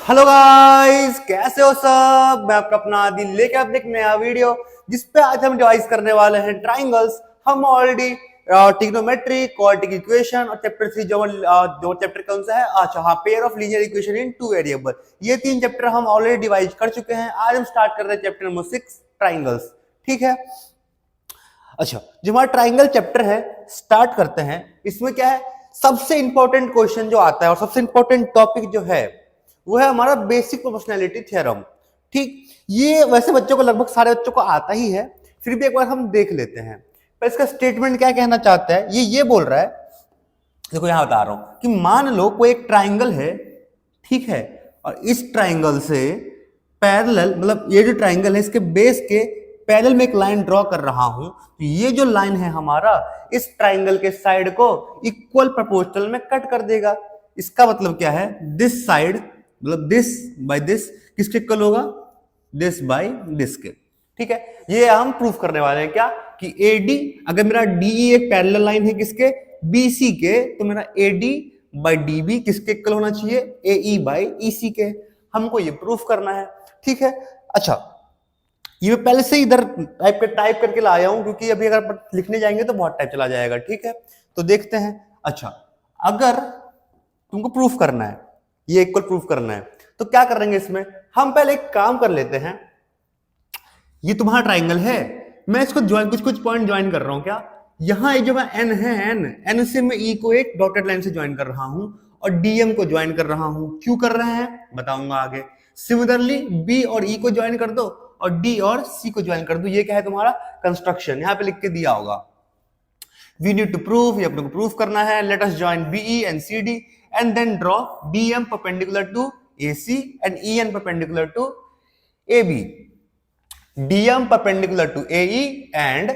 Hello guys, कैसे हो सब। मैं आपका अपना आदि लेके आप एक नया वीडियो जिसपे आज हम डिवाइस करने वाले हैं ट्राइंगल्स। हम ऑलरेडी ट्रिग्नोमेट्री, क्वाड्रेटिक इक्वेशन और चैप्टर 3 जो चैप्टर कौन सा है, अच्छा हाँ, pair of linear equation in two variable, ये तीन चैप्टर हम ऑलरेडी डिवाइड कर चुके हैं। आज हम स्टार्ट कर रहे हैं चैप्टर नंबर 6 ट्राइंगल्स। ठीक है, अच्छा जो हमारा ट्राइंगल चैप्टर है स्टार्ट करते हैं। इसमें क्या है, सबसे इंपॉर्टेंट क्वेश्चन जो आता है और सबसे इंपॉर्टेंट टॉपिक जो है वो है हमारा बेसिक प्रोपोर्शनैलिटी थ्योरम। ठीक, ये वैसे बच्चों को लगभग सारे बच्चों को आता ही है, फिर भी एक बार हम देख लेते हैं। पर इसका स्टेटमेंट क्या कहना चाहता है, ये बोल रहा है, देखो यहां बता रहा हूं कि मान लो कोई एक ट्राइंगल है, ठीक है, और इस ट्राइंगल से पैरेलल, मतलब ये जो ट्राइंगल है इसके बेस के पैरेलल में एक लाइन ड्रॉ कर रहा हूं, तो ये जो लाइन है हमारा इस ट्राइंगल के साइड को इक्वल प्रोपोर्शनल में कट कर देगा। इसका मतलब क्या है, दिस साइड मतलब दिस बाय दिस किसके इक्वल होगा, दिस बाय दिस के। ठीक है, ये हम प्रूफ करने वाले हैं क्या कि एडी, अगर मेरा डीई एक पैरेलल लाइन है किसके, बीसी के, तो मेरा एडी बाय डीबी किसके इक्वल होना चाहिए, एई बाय ईसी के। हमको ये प्रूफ करना है। ठीक है, अच्छा ये पहले से इधर टाइप करके लाया हूं क्योंकि अभी अगर लिखने जाएंगे तो बहुत टाइम चला जाएगा। ठीक है, तो देखते हैं। अच्छा, अगर तुमको प्रूफ करना है, ये इक्वल प्रूफ करना है, तो क्या करेंगे इसमें, हम पहले एक काम कर लेते हैं। ये तुम्हारा ट्राइंगल है, मैं इसको ज्वाइन कुछ पॉइंट ज्वाइन कर रहा हूं क्या, यहां जो मैं एन है, एन से मैं ई को एक डॉटेड लाइन से ज्वाइन कर रहा हूं और डीएम को ज्वाइन कर रहा हूं। क्यों कर रहे हैं बताऊंगा आगे। सिमिलरली बी और ई को ज्वाइन कर दो और डी और सी को ज्वाइन कर दो। ये क्या है तुम्हारा कंस्ट्रक्शन, यहां पे लिख के दिया होगा। वी नीड टू प्रूव, ये अपने को प्रूफ करना है। Let us join BE and CD and then draw DM perpendicular to AC and EN perpendicular to AB. DM perpendicular to AE and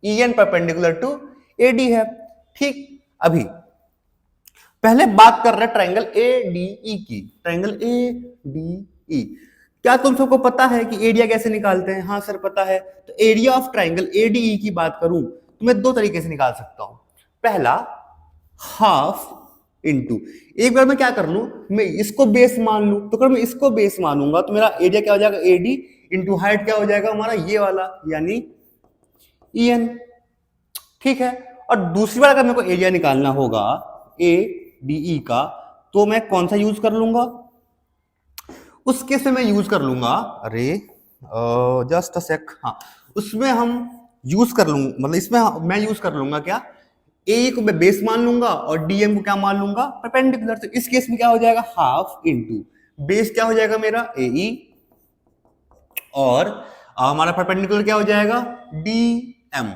EN perpendicular to AD है। ठीक, अभी पहले बात कर रहे हैं ट्राइंगल एडीई की। ट्राइंगल एडीई, क्या तुम सबको पता है कि एरिया कैसे निकालते हैं? हाँ सर पता है। तो एरिया ऑफ ट्राइंगल एडीई की बात करूं तो मैं दो तरीके से निकाल सकता हूं। पहला, हाफ इंटू, एक बार मैं क्या कर लूं, मैं इसको बेस मान लूं, तो अगर मैं इसको बेस मानूंगा तो मेरा एरिया क्या हो जाएगा, एडी इंटू हाइट क्या हो जाएगा हमारा ये वाला, यानी ईएन। ठीक है, और दूसरी बार अगर मेरे को एरिया निकालना होगा ए डीई का, तो मैं कौन सा यूज कर लूंगा, उस केस में मैं यूज कर लूंगा, अरे जस्ट अ सेक, हाँ उसमें हम यूज कर लूंगा, मतलब इसमें मैं यूज कर लूंगा क्या, ए को मैं बेस मान लूंगा और डीएम को क्या मान लूंगा, परपेंडिकुलर। तो इस केस में क्या हो जाएगा, हाफ इंटू बेस क्या हो जाएगा मेरा एई और हमारा परपेंडिकुलर क्या हो जाएगा डीएम,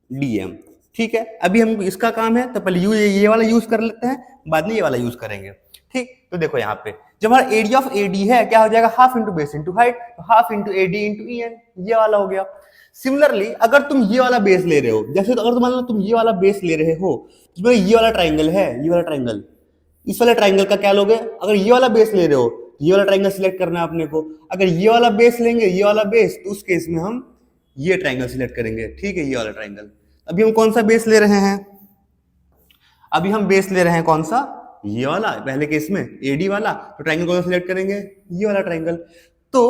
डीएम। ठीक है, अभी हम इसका काम है तो पहले ये वाला यूज कर लेते हैं, बाद में ये वाला यूज करेंगे। ठीक, तो देखो यहाँ पे जब हमारा एरिया ऑफ एडी है क्या हो जाएगा, half into base into height, तो half into AD into EN, ये वाला हो गया। सिमिलरली अगर तुम ये वाला बेस ले रहे हो, जैसे तो अगर मान लो तुम ये वाला बेस ले रहे हो, तो ये वाला ट्राइंगल है, ये वाला ट्राइंगल, इस वाले ट्राइंगल का क्या लोगे, अगर ये वाला बेस ले रहे हो ये वाला ट्राइंगल सिलेक्ट करना है अपने को। अगर ये वाला बेस लेंगे, ये वाला बेस, तो उस केस में हम ये ट्राइंगल सिलेक्ट करेंगे। ठीक है, ये वाला ट्राइंगल। अभी हम कौन सा बेस ले रहे हैं, अभी हम बेस ले रहे हैं कौन सा, ये वाला, पहले केस में एडी वाला, तो ट्राइंगल कौन सा सिलेक्ट करेंगे, ये वाला ट्राइंगल। तो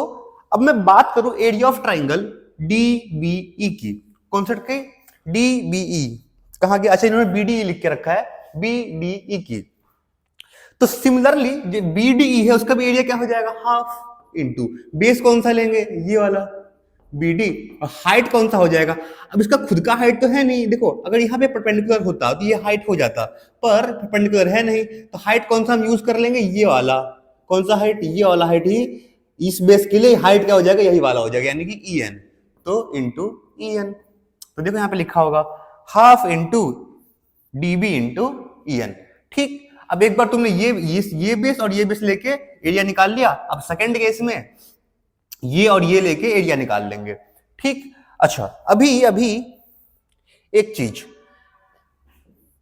अब मैं बात करूं एरिया ऑफ ट्राइंगल डीबीई की, कॉन्सेप्ट की डीबीई कहां गया, अच्छा इन्होंने बीडीई लिख के रखा है, बीडीई की। तो सिमिलरली जो बीडीई है उसका भी एरिया क्या हो जाएगा, हाफ इंटू बेस कौन सा लेंगे, ये वाला बीडी, और हाइट कौन सा हो जाएगा। अब इसका खुद का हाइट तो है नहीं, देखो अगर यहाँ पे परपेंडिकुलर होता तो ये हाइट हो जाता, पर परपेंडिकुलर है नहीं, तो हाइट कौन सा हम यूज कर लेंगे, ये वाला। कौन सा हाइट, ये वाला हाइट ही इस बेस के लिए हाइट क्या हो जाएगा, यही वाला हो जाएगा, यानी कि ईएन, तो इंटू ईएन। तो देखो यहाँ पे लिखा होगा half into DB into EN. ठीक, अब एक बार तुमने ये बेस और ये बेस लेके एरिया निकाल लिया, अब सेकेंड केस में ये और ये लेके एरिया निकाल लेंगे। ठीक, अच्छा अभी एक चीज,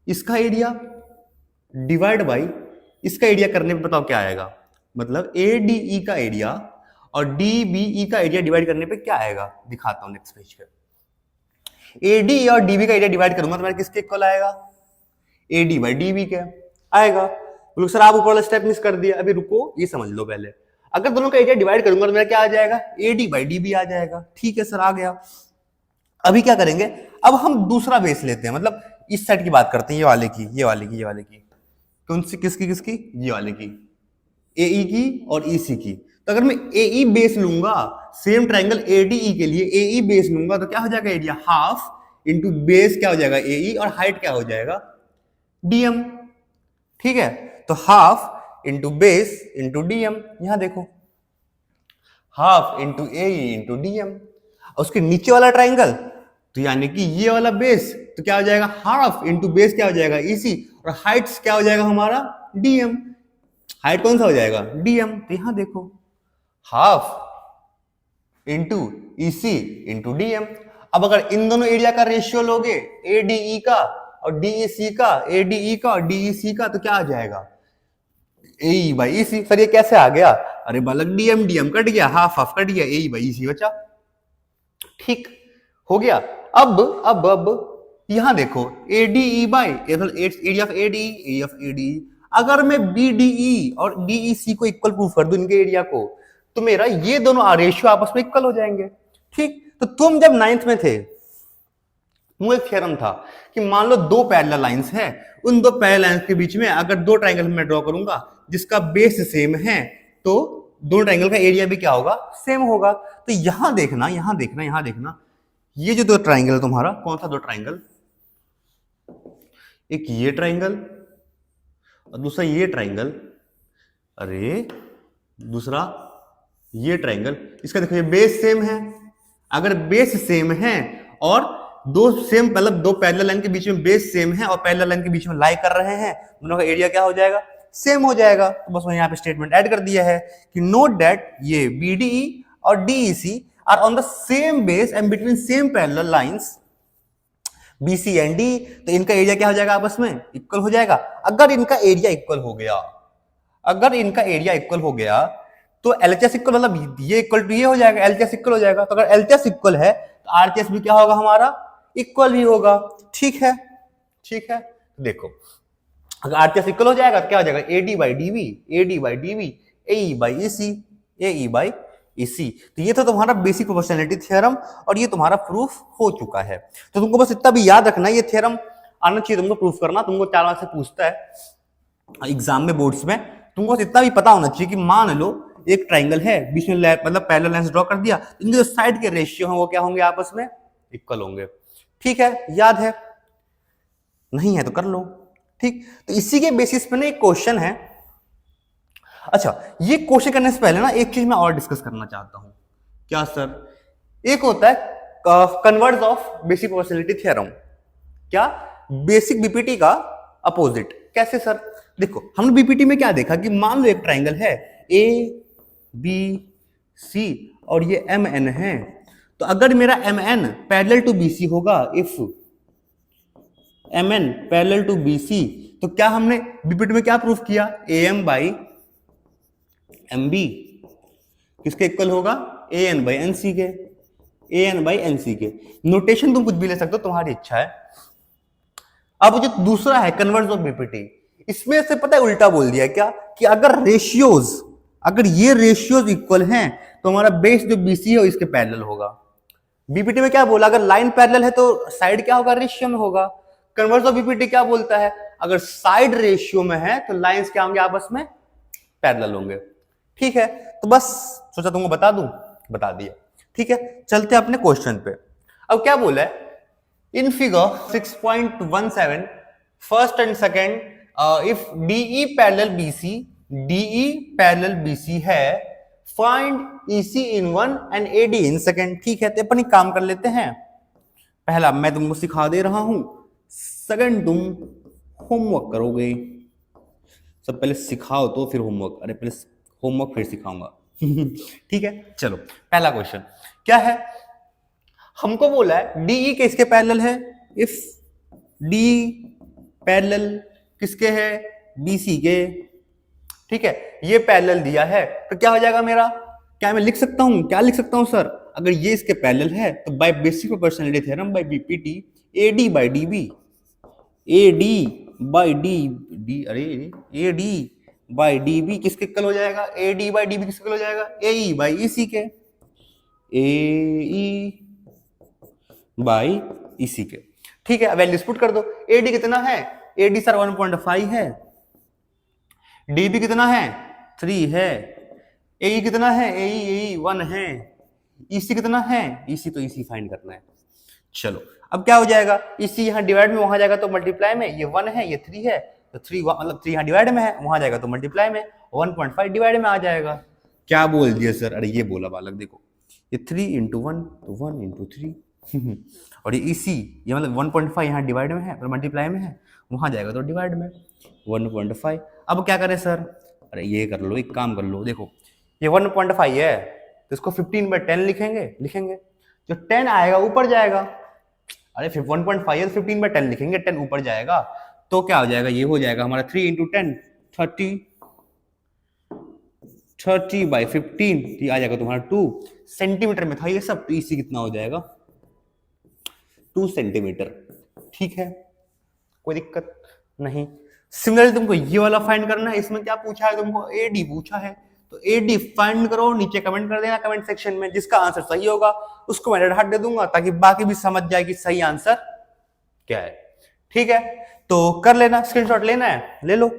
इसका एरिया डिवाइड बाई इसका एरिया करने पे बताओ क्या आएगा, मतलब एडीई का एरिया और डीबीई का एरिया डिवाइड करने पे क्या आएगा, दिखाता हूं नेक्स्ट पेज पे। एडी और डीबी का एरिया डिवाइड करूंगा तो मेरा किसके इक्वल आएगा, एडी बाई डीबी के आएगा। बोलो सर आप ऊपर वाला स्टेप मिस कर दिया। अभी रुको, ये समझ लो पहले। अगर दोनों का एरिया डिवाइड करूंगा तो मेरा क्या आ जाएगा, AD बाई DB आ जाएगा। ठीक है सर, आ गया। अभी क्या करेंगे, अब हम दूसरा बेस लेते हैं, मतलब इस साइड की बात करते हैं, ये वाले की, ये वाले की, ये वाले की। कौन सी, किसकी किसकी, ये वाले की, AE की और EC की। तो अगर मैं AE बेस लूंगा, सेम ट्राइंगल ADE के लिए AE बेस लूंगा तो क्या हो जाएगा, एरिया हाफ इंटू बेस क्या हो जाएगा AE, और हाइट क्या हो जाएगा DM। ठीक है, तो half into base into DM। यहां देखो, half into AE into DM। उसके नीचे वाला ट्राइंगल, तो यानी कि ये वाला बेस, तो क्या हो जाएगा, हाफ इंटू बेस क्या हो जाएगा EC, और हाइट क्या हो जाएगा हमारा DM। हाइट कौन सा हो जाएगा, DM। तो यहां देखो, half into EC into DM। अब अगर इन दोनों एरिया का रेशियो लोगे, ADE का और DEC का, ADE का और DEC का, तो क्या आ जाएगा, AE बाई EC। सर ये कैसे आ गया, अरे बालक DM DM कट गया, हाफ हाफ कट गया, AE बाई EC बचा। ठीक हो गया। अब यहां देखो, ADE by area of ADE, area of ADE। अगर मैं BDE और DEC को इक्वल प्रूफ कर दूं, इनके एरिया को, तो मेरा ये दोनों रेशियो आपस में इक्वल हो जाएंगे। ठीक, तो तुम जब 9th में थे, वो एक थ्योरम था कि मान लो दो पैरेलल लाइंस हैं, उन दो पैरेलल लाइंस के बीच में अगर दो ट्रायंगल मैं ड्रॉ करूंगा जिसका बेस सेम है, तो दोनों ट्रायंगल का एरिया भी क्या होगा, सेम होगा। तो यहां देखना, यहां देखना, यहां देखना, ये जो दो ट्रायंगल तुम्हारा, कौन सा दो ट्रायंगल, एक ये ट्रायंगल और दूसरा ये ट्रायंगल, अरे दूसरा ये ट्रायंगल, इसका देखो ये बेस सेम है। अगर बेस सेम है और दो सेम, मतलब दो पैरेलल लाइन के बीच में बेस सेम है और पैरेलल लाइन के बीच में लाई कर रहे हैं, दोनों का एरिया क्या हो जाएगा, सेम हो जाएगा। तो बस मैं यहाँ पे स्टेटमेंट ऐड कर दिया है कि नोट दैट ये BDE और DEC are on the same base and between same parallel lines BC and D। तो इनका एरिया क्या हो जाएगा, आपस में इक्वल हो जाएगा। अगर इनका एरिया इक्वल हो गया, अगर इनका एरिया इक्वल हो गया, तो LHS इक्वल, मतलब ये इक्वल टू ये हो जाएगा, LHS इक्वल हो जाएगा। तो अगर LHS इक्वल है तो RHS भी क्या होगा, हमारा इक्वल ही होगा। ठीक है, ठीक है। देखो, अगर RHS इक्वल हो जाएगा तो क्या हो जाएगा, AD by DB, AD by DB, AE by EC, AE by EC। तो ये तो तुम्हारा बेसिक प्रोपोर्शनैलिटी थ्योरम, और ये तुम्हारा प्रूफ हो चुका है। तो तुमको बस इतना भी याद रखना, ये थ्योरम आना चाहिए तुमको प्रूफ करना। तुमको 4 मार्क्स से पूछता है एग्जाम में, बोर्ड्स में। तुमको इतना भी पता होना चाहिए कि मान लो एक ट्राइंगल है, बीच में मतलब पैरेलल लाइंस ड्रॉ कर दिया, इनके जो साइड के रेशियो हैं वो क्या होंगे, आपस में इक्वल होंगे। ठीक है, याद है, नहीं है तो कर लो। ठीक, तो इसी के बेसिस पे ना एक क्वेश्चन है। अच्छा, ये क्वेश्चन करने से पहले ना एक चीज मैं और डिस्कस करना चाहता हूं। क्या सर, एक होता है converse of basic proportionality theorem, क्या बेसिक BPT का अपोजिट। कैसे सर, देखो हमने BPT में क्या देखा कि मान लो एक ट्राइंगल है ABC और ये MN है, तो अगर मेरा MN पैरेलल टू BC होगा, if MN parallel to BC, तो क्या हमने BPT में क्या प्रूफ किया, AM बाई MB किसके इक्वल होगा, AN बाई NC के, AN बाई NC के। नोटेशन तुम कुछ भी ले सकते हो, तुम्हारी इच्छा है। अब जो दूसरा है कन्वर्स ऑफ BPT, इसमें से पता है उल्टा बोल दिया क्या, कि अगर रेशियोज, अगर ये रेशियोज इक्वल हैं तो हमारा बेस जो BC है इसके पैरेलल होगा। BPT में क्या बोला, अगर लाइन पैरेलल है तो साइड क्या होगा, रेशियो में होगा। कन्वर्स ऑफ BPT क्या बोलता है, अगर साइड रेशियो में है तो लाइंस क्या होंगे, आपस में पैरेलल होंगे। ठीक है, तो बस सोचा तुमको बता दूं, बता दिया। ठीक है, चलते हैं अपने क्वेश्चन पे। अब क्या बोला है, in figure 6.17 first and second, if DE parallel BC, DE parallel BC है, find EC in one and AD in second. ठीक है, तो अपन एक काम कर लेते हैं, पहला मैं तुमको सिखा दे रहा हूं, सेकंड तुम होमवर्क करोगे। सब पहले सिखाओ तो फिर होमवर्क, अरे पहले होमवर्क फिर सिखाऊंगा। ठीक है, चलो पहला क्वेश्चन क्या है, हमको बोला है DE के इसके पैरेलल है, इफ DE पैरेलल किसके है, BC के। ठीक है, ये पैरेलल दिया है तो क्या हो जाएगा मेरा, क्या मैं लिख सकता हूं, क्या लिख सकता हूं सर, अगर ये इसके पैरेलल है तो by basic proportionality theorem by BPT AD by DB, AD by D D, अरे A D by D B किसके इक्वल हो जाएगा? A D by D B किसके इक्वल हो जाएगा? ए ई बाई ई सी के, ए ई बाई ई सी के। ठीक है, वैल्यूज पुट कर दो। ए डी कितना है? ए डी सर 1.5 है, डी बी कितना है? 3 है, ए ई कितना है? ए ई 1 है, ई सी कितना है? ई सी तो ई सी फाइंड करना है। चलो अब क्या हो जाएगा? इसी यहाँ डिवाइड में वहां जाएगा तो मल्टीप्लाई में, ये 1 है ये 3 है, तो 3 मतलब 3 यहाँ डिवाइड में है, वहां जाएगा तो मल्टीप्लाई में, 1.5 डिवाइड में आ जाएगा। क्या बोल दिया सर? अरे ये बोला बालक, देखो ये 3 इंटू 1 तो 1 इंटू 3 और ये इसी ये मतलब 1.5 यहाँ डिवाइड में है और मल्टीप्लाई में है, वहां जाएगा तो डिवाइड में 1.5। अब क्या करें सर? अरे ये कर लो, एक काम कर लो, देखो ये 1.5 है तो इसको 15/10 लिखेंगे, जो 10 आएगा ऊपर जाएगा। अरे 1.5 है तो 15/10 लिखेंगे, 10 ऊपर जाएगा तो क्या हो जाएगा? ये हो जाएगा हमारा 3 इंटू 10 30/15, ये आ जाएगा तुम्हारा 2 सेंटीमीटर में था ये सब, तो इसी कितना हो जाएगा? 2 सेंटीमीटर। ठीक है, कोई दिक्कत नहीं। सिमिलरली तुमको ये वाला फाइंड करना है, इसमें क्या पूछा है तुमको? एडी पूछा है, तो एडी फाइंड करो, नीचे कमेंट कर देना कमेंट सेक्शन में, जिसका आंसर सही होगा उसको मैं रेड हार्ट दे दूंगा ताकि बाकी भी समझ जाए कि सही आंसर क्या है। ठीक है, तो कर लेना, स्क्रीनशॉट लेना है ले लो।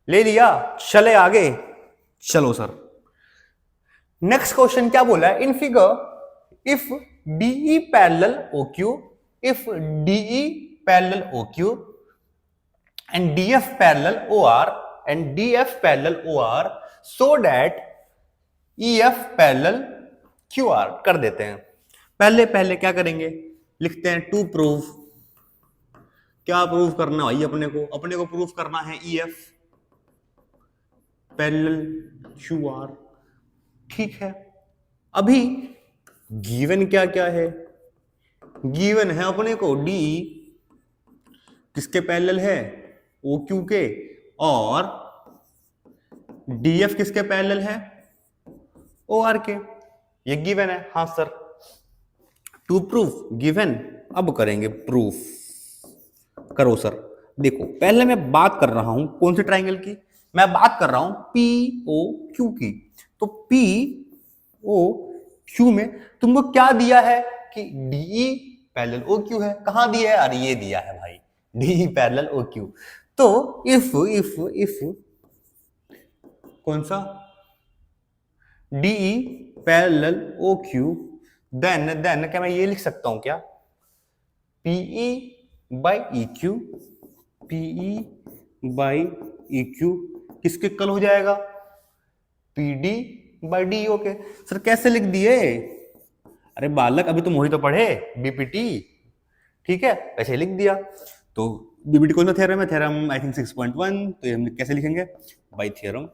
ले लिया, चले आगे। चलो सर, नेक्स्ट क्वेश्चन क्या बोला है? In figure if DE parallel OQ, if DE parallel OQ and DF parallel OR and DF parallel OR so that EF parallel QR कर देते हैं। पहले क्या करेंगे? लिखते हैं टू प्रूव। क्या प्रूव करना भाई? अपने को प्रूव करना है EF parallel QR। ठीक है, अभी गिवन क्या क्या है? गिवन है अपने को DE किसके पैरेलल है? OQ के, और डीएफ किसके पैरेलल है? ओआर के। ये गिवन है। हाँ सर, टू प्रूफ गिवन। अब करेंगे प्रूफ। करो सर। देखो पहले मैं बात कर रहा हूं कौन से ट्राइंगल की? मैं बात कर रहा हूं पी ओ क्यू की। तो पी ओ क्यू में तुमको क्या दिया है कि डीई पैरेलल ओ क्यू है। कहां दिया है? अरे ये दिया है भाई, डीई पैरेलल ओ क्यू। तो इफ कौन सा? DE parallel O Q, then क्या मैं ये लिख सकता हूं क्या? PE by E Q, PE by E Q किसके इक्वल हो जाएगा? PD by D. Okay sir, कैसे लिख दिए? अरे बालक अभी तुम वही तो पढ़े, बीपीटी। ठीक है, ऐसे लिख दिया। तो बीपीटी कौन सा थ्योरम है? Theorem I think 6.1। तो ये हम कैसे लिखेंगे? By theorem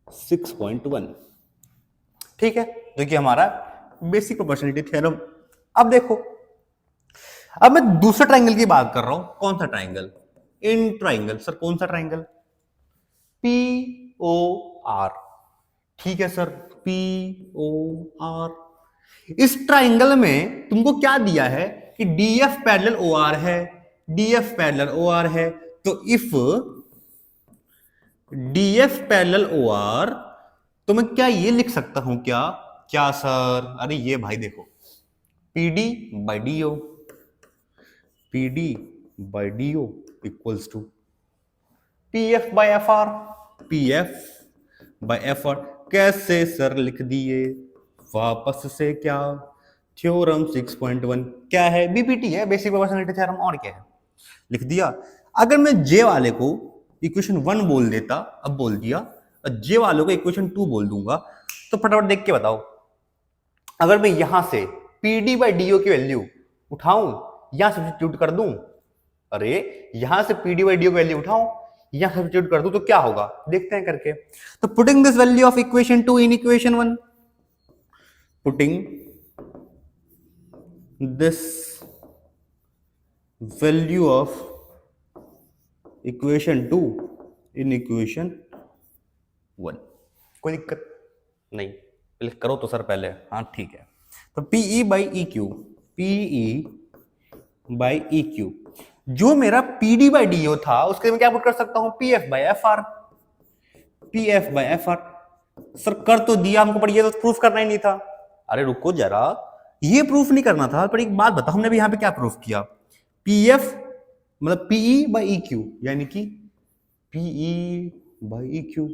6.1। ठीक है, जो कि हमारा बेसिक प्रोपोर्शनलिटी थ्योरम। अब देखो, अब मैं दूसरे ट्राइंगल की बात कर रहा हूं। कौन सा ट्राइंगल? In triangle. सर कौन सा ट्राइंगल? P O R. ठीक है सर, पी ओ आर। इस ट्राइंगल में तुमको क्या दिया है कि डीएफ पैरेलल ओ आर है, डीएफ पैरेलल ओ आर है। तो if DF parallel O R, तो मैं क्या ये लिख सकता हूं क्या? क्या सर? अरे ये भाई देखो, PD by DO, PD by DO equals to PF by F R, PF by F R. कैसे सर लिख दिए? वापस से क्या? थ्योरम 6.1 क्या है? बीपीटी है, बेसिक प्रोपोर्शनलिटी थ्योरम। और क्या है? लिख दिया। अगर मैं जे वाले को इक्वेशन 1 बोल देता, अब बोल दिया, और जे वालों को इक्वेशन 2 बोल दूंगा, तो फटाफट देख के बताओ, अगर मैं यहां से पीडी बाई डीओ की वैल्यू उठाऊं, यहां सब्स्टिट्यूट कर दूं, अरे यहां से पीडी बाई डीओ की वैल्यू उठाऊं, यहां सब्स्टिट्यूट कर दूं, तो क्या होगा? देखते हैं करके। तो putting this value of equation 2 in equation 1, putting this value of equation 2 in equation 1, कोई दिक्कत नहीं। पहले करो तो सर पहले। हाँ ठीक है। तो PE by E Q, PE by E Q. जो मेरा P D by D O था उसके लिए मैं क्या पुट कर सकता हूं, P F by F R. P F by F R. Sir कर तो दिया हमको, पर ये तो प्रूफ करना ही नहीं था। अरे रुको जरा, ये प्रूफ नहीं करना था, पर एक बात बताओ, हमने भी यहां पे क्या प्रूफ किया, पी एफ मतलब पीई बाई ई क्यू, यानी कि पीई बाई ई क्यू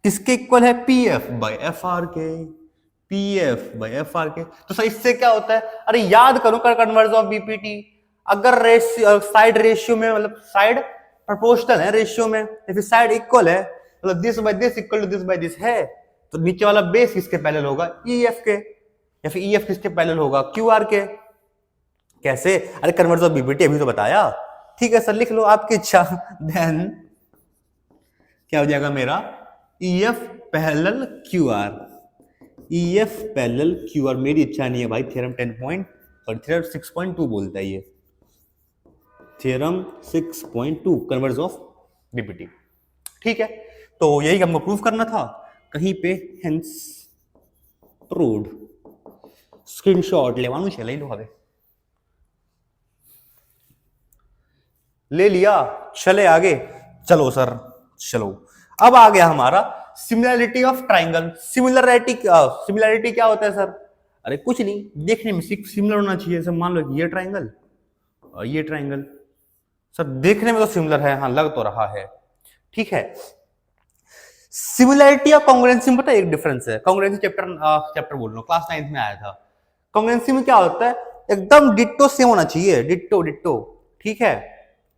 किसके इक्वल है, P F by F R के। P F by F R के। तो सर इससे क्या होता है, अरे याद करो कर कन्वर्स ऑफ बीपीटी, अगर रेशियो साइड रेशियो में मतलब साइड प्रोपोर्शनल है रेशियो में, या फिर साइड इक्वल है, मतलब this by this equal to this by this है, तो नीचे वाला बेस किसके पैरेलल होगा, ई एफ के, या फिर ई एफ किसके पैरेलल होगा, क्यू आर के। कैसे, अरे कन्वर्स ऑफ बीपीटी अभी तो बताया। ठीक है सर लिख लो आपकी इच्छा। देन क्या हो जाएगा मेरा, E F parallel Q R. E F parallel Q R, मेरी इच्छा नहीं है भाई, थ्योरम 6.2 बोलता है ये, थ्योरम 6.2 कन्वर्स ऑफ बीपीटी। ठीक है, तो यही हमको प्रूफ करना था कहीं पे, हेंस प्रूव्ड। स्क्रीनशॉट लेवानु चले लो, हवे ले लिया, चले आगे। चलो सर चलो, अब आ गया हमारा सिमिलरिटी ऑफ ट्राइंगल। सिमिलरिटी क्या होता है सर, अरे कुछ नहीं, देखने में सिमिलर होना चाहिए। सर मान लो कि ये ट्राइंगल और ये ट्राइंगल, सर देखने में तो सिमिलर है, हाँ लग तो रहा है, ठीक है। सिमिलरिटी और कॉन्ग्रुएंसी में पता है एक डिफरेंस है। कॉन्ग्रुएंसी चैप्टर बोल रहा हूँ, क्लास 9 में आया था। कॉन्ग्रुएंसी में क्या होता है, एकदम डिट्टो सेम होना चाहिए, डिट्टो डिट्टो, ठीक है,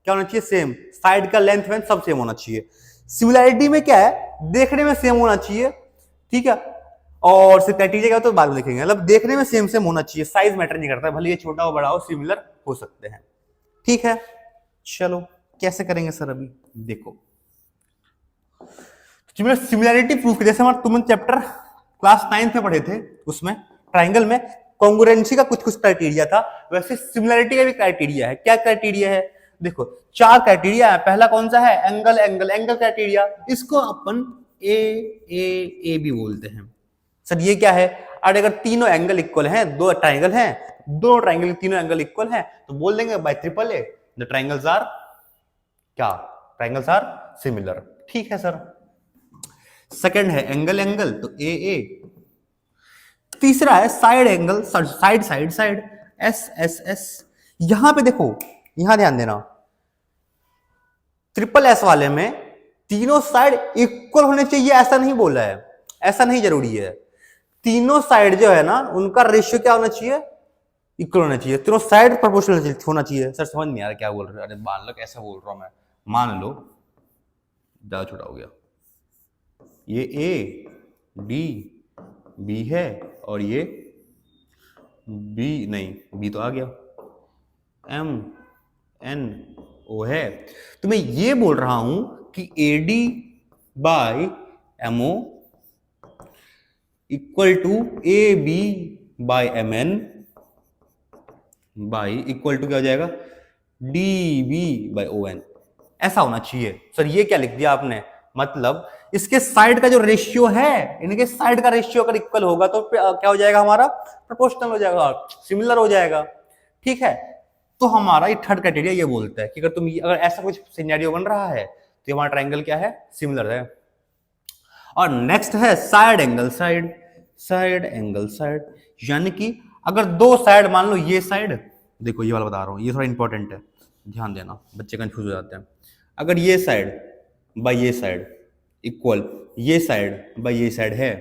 क्या होना चाहिए, सेम, साइड का लेंथ वेंथ सब सेम होना चाहिए। सिमिलरिटी में क्या है, देखने में सेम होना चाहिए, ठीक है, और क्राइटेरिया क्या तो बाद में देखेंगे, मतलब देखने में सेम सेम होना चाहिए, साइज मैटर नहीं करता, भले ये छोटा हो बड़ा हो, सिमिलर हो सकते हैं, ठीक है। चलो कैसे करेंगे सर, अभी देखो सिमिलरिटी प्रूफ, जैसे हमारा तुम चैप्टर क्लास 9 में पढ़े थे, उसमें ट्राइंगल में कॉन्ग्रुएंसी का कुछ कुछ क्राइटेरिया था, वैसे सिमिलरिटी का भी क्राइटेरिया है। क्या क्राइटेरिया है, देखो 4 क्राइटेरिया है। पहला कौन सा है, एंगल एंगल एंगल क्राइटेरिया, इसको अपन ए भी बोलते हैं। सर ये क्या है, अगर तीनों एंगल इक्वल हैं, दो ट्राइंगल हैं, दो ट्राइंगल तीनों एंगल इक्वल हैं, तो बोल देंगे by triple A the triangles are क्या, ट्राइंगल्स आर सिमिलर, ठीक है सर। सेकंड है एंगल एंगल, तो ए। तीसरा है side angle, side side side, S. यहां पे देखो, यहां ध्यान देना, ट्रिपल एस वाले में तीनों साइड इक्वल होने चाहिए ऐसा नहीं बोला है, ऐसा नहीं जरूरी है। तीनों साइड जो है ना उनका रेशियो क्या होना चाहिए, इक्वल होना चाहिए, तीनों साइड प्रोपोर्शनल होना चाहिए। सर समझ नहीं आ रहा क्या बोल रहे, अरे मान लो कैसा बोल रहा हूं मैं, मान लो ज्यादा छोटा हो गया, ये ए डी बी है और ये बी नहीं, बी तो आ गया, एम एन ओ है, तो मैं ये बोल रहा हूं कि A D by M O equal to A B by M N by equal to क्या हो जाएगा, D B by O N, ऐसा होना चाहिए। सर ये क्या लिख दिया आपने, मतलब इसके साइड का जो रेशियो है, इनके साइड का रेशियो अगर इक्वल होगा तो क्या हो जाएगा, हमारा प्रोपोर्शनल हो जाएगा, सिमिलर हो जाएगा, ठीक है। तो हमारा ये थर्ड क्राइटेरिया ये बोलता है कि अगर अगर ऐसा कुछ सिनेरियो बन रहा है तो हमारा ट्राइंगल क्या है, सिमिलर है। और नेक्स्ट है side angle side, side angle side, यानी कि अगर दो साइड, मान लो ये साइड, देखो ये वाला बता रहा हूं, ये थोड़ा इंपॉर्टेंट है, ध्यान देना, बच्चे कंफ्यूज हो जाते हैं। अगर ये साइड बाय ये साइड इक्वल ये साइड बाय ये साइड है,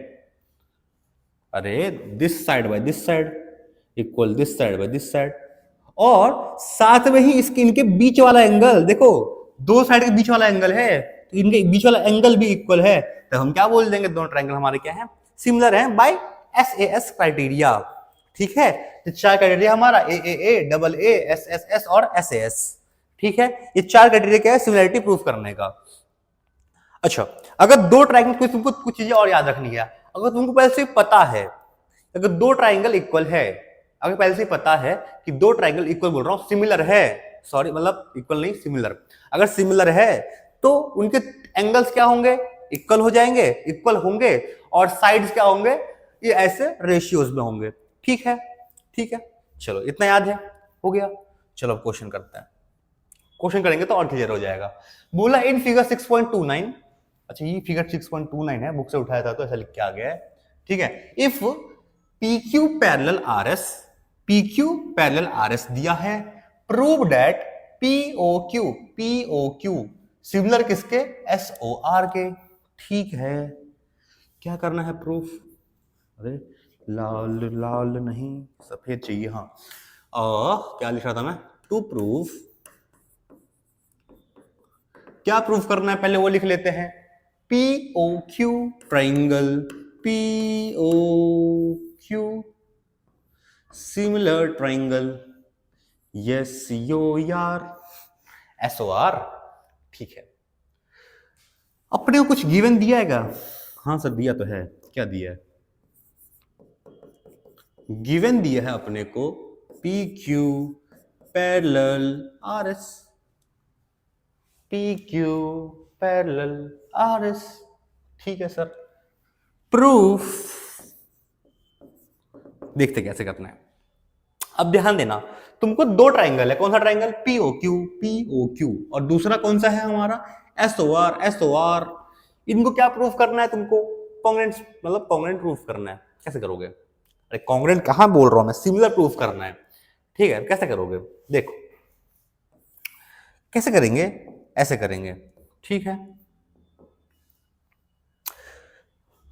अरे this side by this side equal this side by this side, और साथ में ही इसके इनके बीच वाला एंगल, देखो दो साइड के बीच वाला एंगल है, तो इनके बीच वाला एंगल भी इक्वल है, तो हम क्या बोल देंगे, दोनों ट्रायंगल हमारे क्या है, सिमिलर हैं बाय एसएएस क्राइटेरिया, ठीक है। तो 4 क्राइटेरिया हमारा ए डबल ए एस और एसएएस, ठीक है। ये 4 क्राइटेरिया क्या है सिमिलरिटी प्रूफ करने का। अच्छा, अगर दो ट्रायंगल, तुमको कुछ चीजें और याद रखनी है, अगर तुमको पहले से पता है, अगर दो ट्रायंगल इक्वल है, अगर पहले से पता है कि दो ट्रायंगल इक्वल बोल रहा हूं, सिमिलर है, सॉरी मतलब इक्वल नहीं सिमिलर, अगर सिमिलर है तो उनके एंगल्स क्या होंगे, इक्वल हो जाएंगे, इक्वल होंगे, और साइड्स क्या होंगे, ये ऐसे रेशियोज में होंगे, ठीक है, ठीक है। चलो इतना याद है, हो गया। चलो अब क्वेश्चन करते हैं, क्वेश्चन करेंगे तो और क्लियर हो जाएगा। बोला इन फिगर 6.29, अच्छा ये फिगर 6.29 है, बुक से उठाया था तो ऐसा लिख के आ गया है, ठीक है। If PQ parallel RS, PQ parallel RS दिया है, प्रूव दैट POQ सिमिलर किसके, SOR के, ठीक है। क्या करना है प्रूफ, अरे लाल लाल नहीं सफेद चाहिए, हाँ। क्या लिख रहा था मैं, टू प्रूफ, क्या प्रूफ करना है पहले वो लिख लेते हैं। POQ triangle, POQ similar triangle, yes yo यार, SOR, ठीक है। अपने को कुछ गिवन दिया है, हाँ सर दिया तो है, क्या दिया है, गिवन दिया है अपने को PQ parallel RS, PQ parallel RS, ठीक है सर। प्रूफ देखते कैसे करना है। अब ध्यान देना, तुमको दो ट्राइंगल है, कौन सा ट्राइंगल, POQ और दूसरा कौन सा है हमारा, SOR। इनको क्या प्रूफ करना है तुमको, कॉन्ग्रेंट, मतलब कॉन्ग्रेंट प्रूफ करना है। कैसे करोगे, अरे कॉन्ग्रेंट कहां बोल रहा हूं मैं, सिमिलर प्रूफ करना है, ठीक है। कैसे करोगे, देखो कैसे करेंगे, ऐसे करेंगे, ठीक है।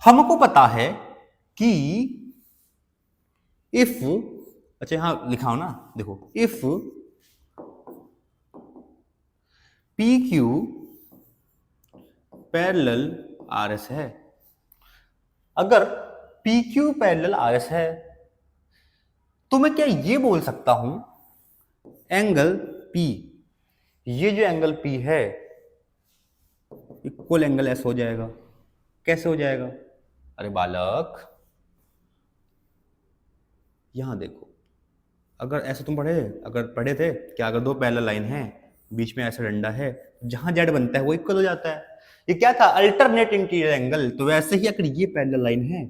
हमको पता है कि इफ, अच्छा यहां लिखा हो ना, देखो इफ PQ पैरेलल RS है, अगर PQ पैरेलल RS है तो मैं क्या ये बोल सकता हूं एंगल P, ये जो एंगल P है इक्वल एंगल S हो जाएगा। कैसे हो जाएगा, अरे बालक यहां देखो, अगर ऐसे तुम अगर पढ़े थे क्या, अगर दो पैरेलल लाइन है बीच में ऐसा डंडा है, जहां जेड बनता है वो इक्वल हो जाता है। ये क्या था, अल्टरनेट इंटीरियर एंगल। तो वैसे ही अगर ये पैरेलल लाइन है,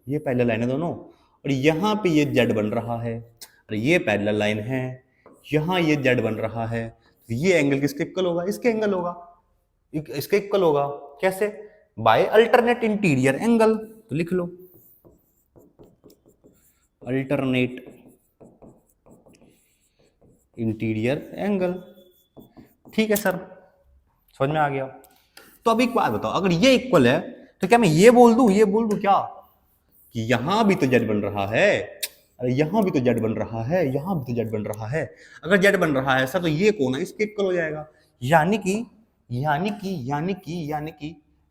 ये पैरेलल लाइन है दोनों, और यहां पे ये जेड बन रहा है, और ये पैरेलल लाइन है, यहां ये जेड बन रहा है, तो ये एंगल किसके इक्वल होगा, इसके एंगल होगा, इसके इक्वल होगा। कैसे, बाय अल्टरनेट इंटीरियर एंगल। तो लिख लो अल्टरनेट इंटीरियर एंगल, ठीक है सर, समझ में आ गया। तो अब एक बात बताओ, अगर ये इक्वल है तो क्या मैं ये बोल दूं क्या कि यहां भी तो जेड बन रहा है, अरे यहां भी तो जेड बन रहा है, यहां भी तो जेड बन रहा है। अगर जेड बन रहा है सर तो ये कोण है इसके इक्वल हो जाएगा, यानी कि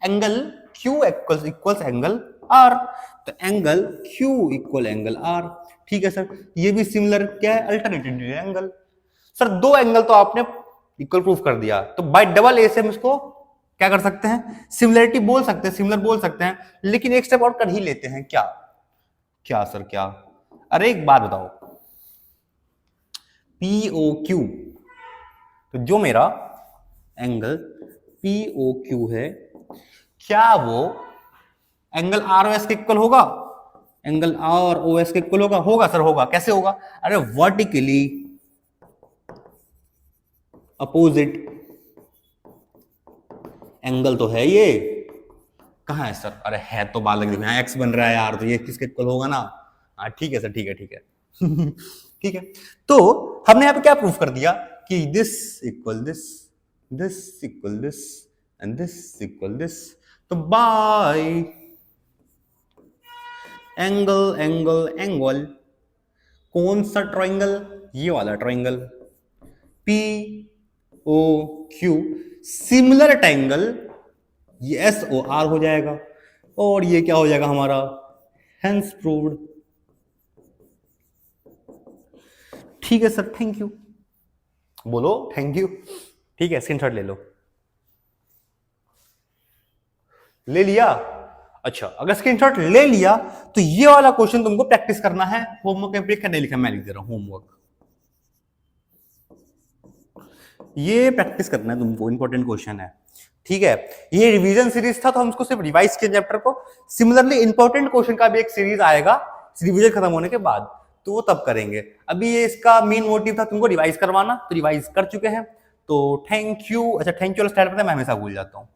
angle Q equals angle R, तो angle Q equal angle R, ठीक है सर। ये भी सिमिलर क्या है, अल्टरनेटिव एंगल। सर दो एंगल तो आपने इक्वल प्रूफ कर दिया, तो बाय डबल ए से हम इसको क्या कर सकते हैं, सिमिलरिटी बोल सकते हैं, सिमिलर बोल सकते हैं। लेकिन एक स्टेप और कर ही लेते हैं, क्या सर क्या, अरे एक बात बताओ, POQ, तो जो मेरा एंगल POQ है क्या वो एंगल ROS के इक्वल होगा, एंगल ROS के इक्वल होगा सर होगा। कैसे होगा, अरे वर्टिकली अपोजिट एंगल तो है ये, कहां है सर, अरे है तो बालक यहां एक्स बन रहा है यार, तो ये किसके इक्वल होगा ना, हाँ ठीक है सर, ठीक है ठीक है। तो हमने यहां पे क्या प्रूफ कर दिया कि this equal this, this equal this and this equal this. तो बाय एंगल कौन सा ट्राइंगल, ये वाला ट्राइंगल POQ सिमिलर ट्राइंगल, ये SOR हो जाएगा, और ये क्या हो जाएगा हमारा, हेंस प्रूव्ड। ठीक है सर, थैंक यू, बोलो थैंक यू, ठीक है। स्क्रीनशॉट ले लो, ले लिया, अच्छा अगर स्क्रीनशॉट ले लिया तो ये वाला क्वेश्चन तुमको प्रैक्टिस करना है, होमवर्क कंप्लीट करने लिखा, मैं लिख दे रहा हूं होमवर्क, ये प्रैक्टिस करना है तुमको, इंपॉर्टेंट क्वेश्चन है, ठीक है। ये रिवीजन सीरीज था तो हम इसको सिर्फ रिवाइज किए चैप्टर को। सिमिलरली इंपॉर्टेंट क्वेश्चन का भी एक सीरीज आएगा रिवीजन खत्म होने के बाद, तो वो तब करेंगे। अभी ये इसका मेन मोटिव था तुमको रिवाइज करवाना, तो रिवाइज कर चुके हैं। तो थैंक यू। अच्छा थैंक यू वाला स्टाइल पता है मैं हमेशा भूल जाता हूँ,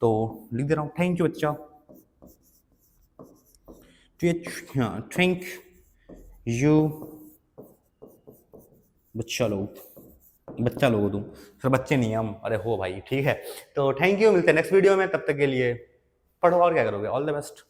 तो लिख दे रहा हूँ थैंक यू बच्चा। थैंक यू बच्चा लोग, बच्चा लोग हो तुम, सर बच्चे नहीं हम, अरे हो भाई ठीक है। तो थैंक यू, मिलते हैं नेक्स्ट वीडियो में, तब तक के लिए पढ़ो और क्या करोगे, ऑल द बेस्ट।